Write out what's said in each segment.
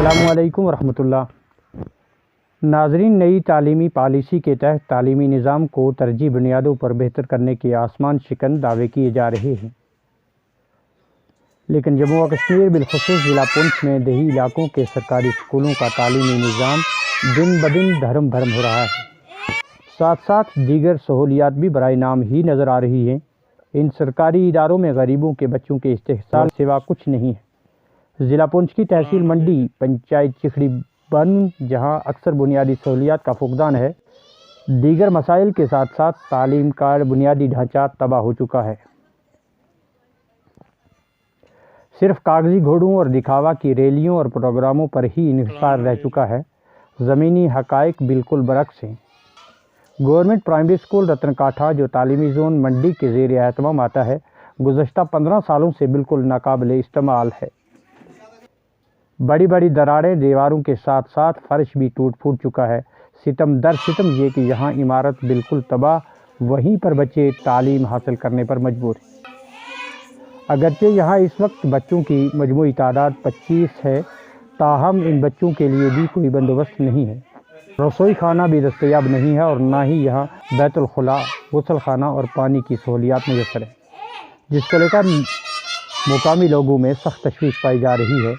अस्सलामुअलैकुम वरहमतुल्लाह। नाज़रीन, नई तालीमी पॉलिसी के तहत तालीमी निज़ाम को तरजीह बुनियादों पर बेहतर करने के आसमान शिकन दावे किए जा रहे हैं, लेकिन जम्मू व कश्मीर बिलखुसूस ज़िला पुंछ में देही इलाकों के सरकारी स्कूलों का तालीमी निज़ाम दिन ब दिन धर्म भरम हो रहा है। साथ साथ दीगर सहूलियात भी बराए नाम ही नज़र आ रही हैं। इन सरकारी इदारों में गरीबों के बच्चों के इस्तेहसाल सिवा कुछ नहीं है। ज़िला पुंछ की तहसील मंडी पंचायत चिखड़ी बन, जहां अक्सर बुनियादी सहूलियात का फुकदान है, दीगर मसाइल के साथ साथ तालीम का बुनियादी ढांचा तबाह हो चुका है। सिर्फ कागजी घोड़ों और दिखावा की रैलियों और प्रोग्रामों पर ही इन्हिसार रह चुका है। ज़मीनी हक़ाइक़ बिल्कुल बरक्स हैं। गवर्नमेंट प्राइमरी स्कूल रतन काठा, जो तालीमी जोन मंडी के ज़ेर एहतमाम आता है, गुज़श्ता 15 सालों से बिल्कुल नाकाबिल इस्तेमाल है। बड़ी बड़ी दरारें, दीवारों के साथ साथ फर्श भी टूट फूट चुका है। सितम दर सितम ये कि यहाँ इमारत बिल्कुल तबाह, वहीं पर बच्चे तालीम हासिल करने पर मजबूर हैं। अगरचे यहाँ इस वक्त बच्चों की मजमूई तादाद 25 है, ताहम इन बच्चों के लिए भी कोई बंदोबस्त नहीं है। रसोई खाना भी दस्तयाब नहीं है और ना ही यहाँ बैतुल खुला, गुसल खाना और पानी की सहूलियात मुयस्सर है, जिसको लेकर मुकामी लोगों में सख्त तशवीश पाई जा रही है।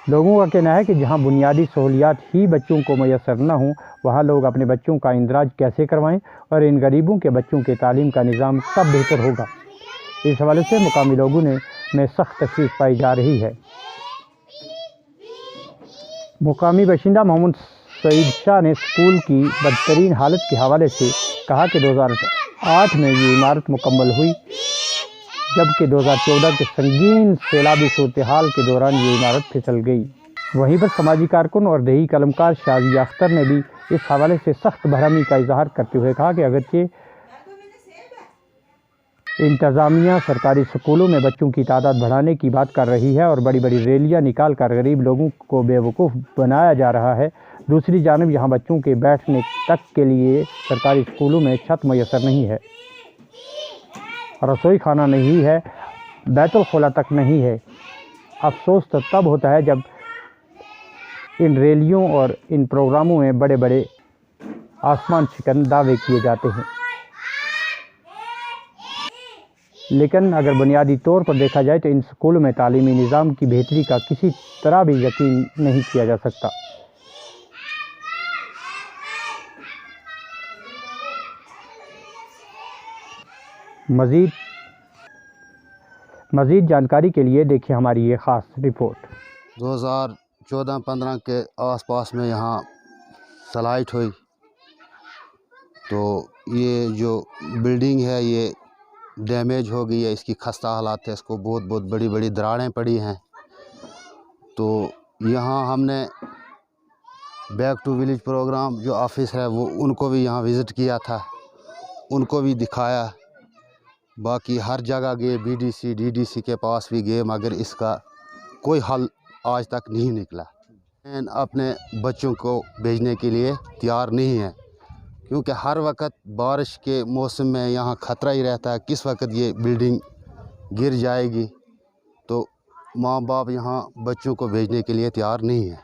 लोगों का कहना है कि जहां बुनियादी सहूलियात ही बच्चों को मैसर न हों, वहां लोग अपने बच्चों का इंदराज कैसे करवाएं और इन गरीबों के बच्चों के तालीम का निज़ाम कब बेहतर होगा। इस हवाले से मुकामी लोगों में सख्त तशवीश पाई जा रही है। मुकामी बाशिंदा मोहम्मद सईद शाह ने स्कूल की बदतरीन हालत के हवाले से कहा कि 2008 में ये इमारत मुकम्मल हुई, जबकि 2014 के संगीन सैलाबी सूरत हाल के दौरान ये इमारत फिसल गई। वहीं पर समाजी कारकुन और देही कलमकार शाजिया अख्तर ने भी इस हवाले से सख्त बरहमी का इजहार करते हुए कहा कि अगरचे इंतज़ामिया सरकारी स्कूलों में बच्चों की तादाद बढ़ाने की बात कर रही है और बड़ी बड़ी रैलियां निकाल कर गरीब लोगों को बेवकूफ़ बनाया जा रहा है, दूसरी जानिब यहाँ बच्चों के बैठने तक के लिए सरकारी स्कूलों में छत मैसर नहीं है, रसोई खाना नहीं है, बैतुल खुला तक नहीं है। अफसोस तो तब होता है जब इन रैलियों और इन प्रोग्रामों में बड़े बड़े आसमान शिकन दावे किए जाते हैं, लेकिन अगर बुनियादी तौर पर देखा जाए तो इन स्कूलों में तालीमी निज़ाम की बेहतरी का किसी तरह भी यकीन नहीं किया जा सकता। मज़ीद जानकारी के लिए देखिए हमारी ये ख़ास रिपोर्ट। 2014-15 के आसपास में यहाँ स्लाइड हुई, तो ये जो बिल्डिंग है ये डैमेज हो गई है, इसकी खस्ता हालात है, इसको बहुत बड़ी बड़ी दरारें पड़ी हैं। तो यहाँ हमने बैक टू विलेज प्रोग्राम जो ऑफिस है वो उनको भी यहाँ विज़िट किया था, उनको भी दिखाया, बाकी हर जगह गए, बीडीसी डीडीसी के पास भी गए, मगर इसका कोई हल आज तक नहीं निकला। अपने बच्चों को भेजने के लिए तैयार नहीं है, क्योंकि हर वक्त बारिश के मौसम में यहाँ ख़तरा ही रहता है किस वक्त ये बिल्डिंग गिर जाएगी। तो माँ बाप यहाँ बच्चों को भेजने के लिए तैयार नहीं है।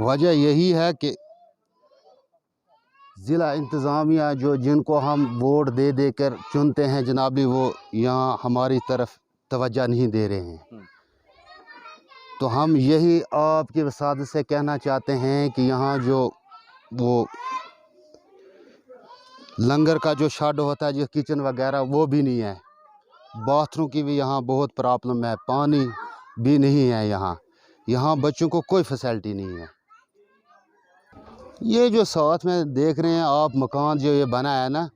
वजह यही है कि ज़िला इंतज़ामिया जो जिनको हम वोट दे देकर चुनते हैं जनाबी, वो यहाँ हमारी तरफ तवज्जो नहीं दे रहे हैं। तो हम यही आपके वसादत से कहना चाहते हैं कि यहाँ जो वो लंगर का जो शेड होता है, जो किचन वगैरह, वो भी नहीं है, बाथरूम की भी यहाँ बहुत प्रॉब्लम है, पानी भी नहीं है, यहाँ बच्चों को कोई फैसिलिटी नहीं है। ये जो साथ में देख रहे हैं आप मकान जो ये बना है ना,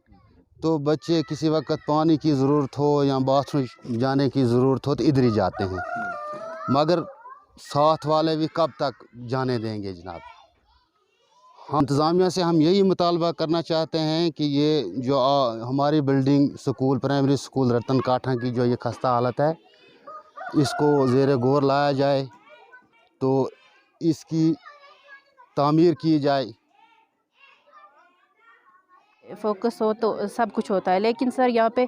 तो बच्चे किसी वक्त पानी की ज़रूरत हो या बाथरूम जाने की ज़रूरत हो तो इधर ही जाते हैं, मगर साथ वाले भी कब तक जाने देंगे जनाब। हम इंतज़ामिया से हम यही मुतालबा करना चाहते हैं कि ये जो हमारी बिल्डिंग स्कूल प्राइमरी स्कूल रतन काठा की जो ये खस्ता हालत है, इसको ज़ेर गौर लाया जाए, तो इसकी तामीर की जाए। फोकस हो तो सब कुछ होता है, लेकिन सर यहाँ पे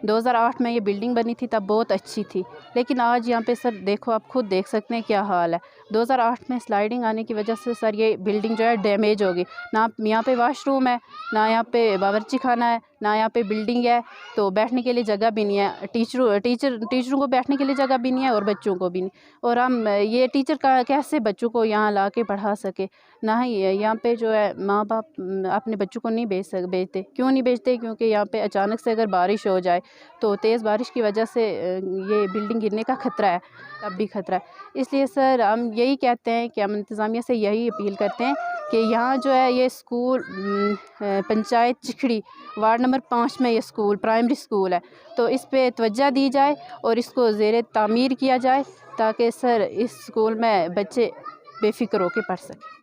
2008 में ये बिल्डिंग बनी थी तब बहुत अच्छी थी, लेकिन आज यहाँ पे सर देखो, आप खुद देख सकते हैं क्या हाल है। 2008 में स्लाइडिंग आने की वजह से सर ये बिल्डिंग जो है डैमेज हो गई। ना यहाँ पे वॉशरूम है, ना यहाँ पे बावर्ची खाना है, ना यहाँ पे बिल्डिंग है, तो बैठने के लिए जगह भी नहीं है। टीचरों को बैठने के लिए जगह भी नहीं है और बच्चों को भी नहीं। और हम ये टीचर का कैसे बच्चों को यहाँ ला के पढ़ा सके। ना ही यहाँ पे जो है माँ बाप अपने बच्चों को नहीं भेजते। क्यों नहीं भेजते? क्योंकि यहाँ पे अचानक से अगर बारिश हो जाए तो तेज़ बारिश की वजह से ये बिल्डिंग गिरने का ख़तरा है, तब भी ख़तरा है। इसलिए सर हम यही कहते हैं कि हम इंतज़ामिया से यही अपील करते हैं कि यहाँ जो है ये स्कूल पंचायत चिखड़ी वार्ड नंबर 5 में ये स्कूल प्राइमरी स्कूल है, तो इस पे तवज्जो दी जाए और इसको ज़ेरे तामीर किया जाए ताकि सर इस स्कूल में बच्चे बेफ़िक्र होकर पढ़ सकें।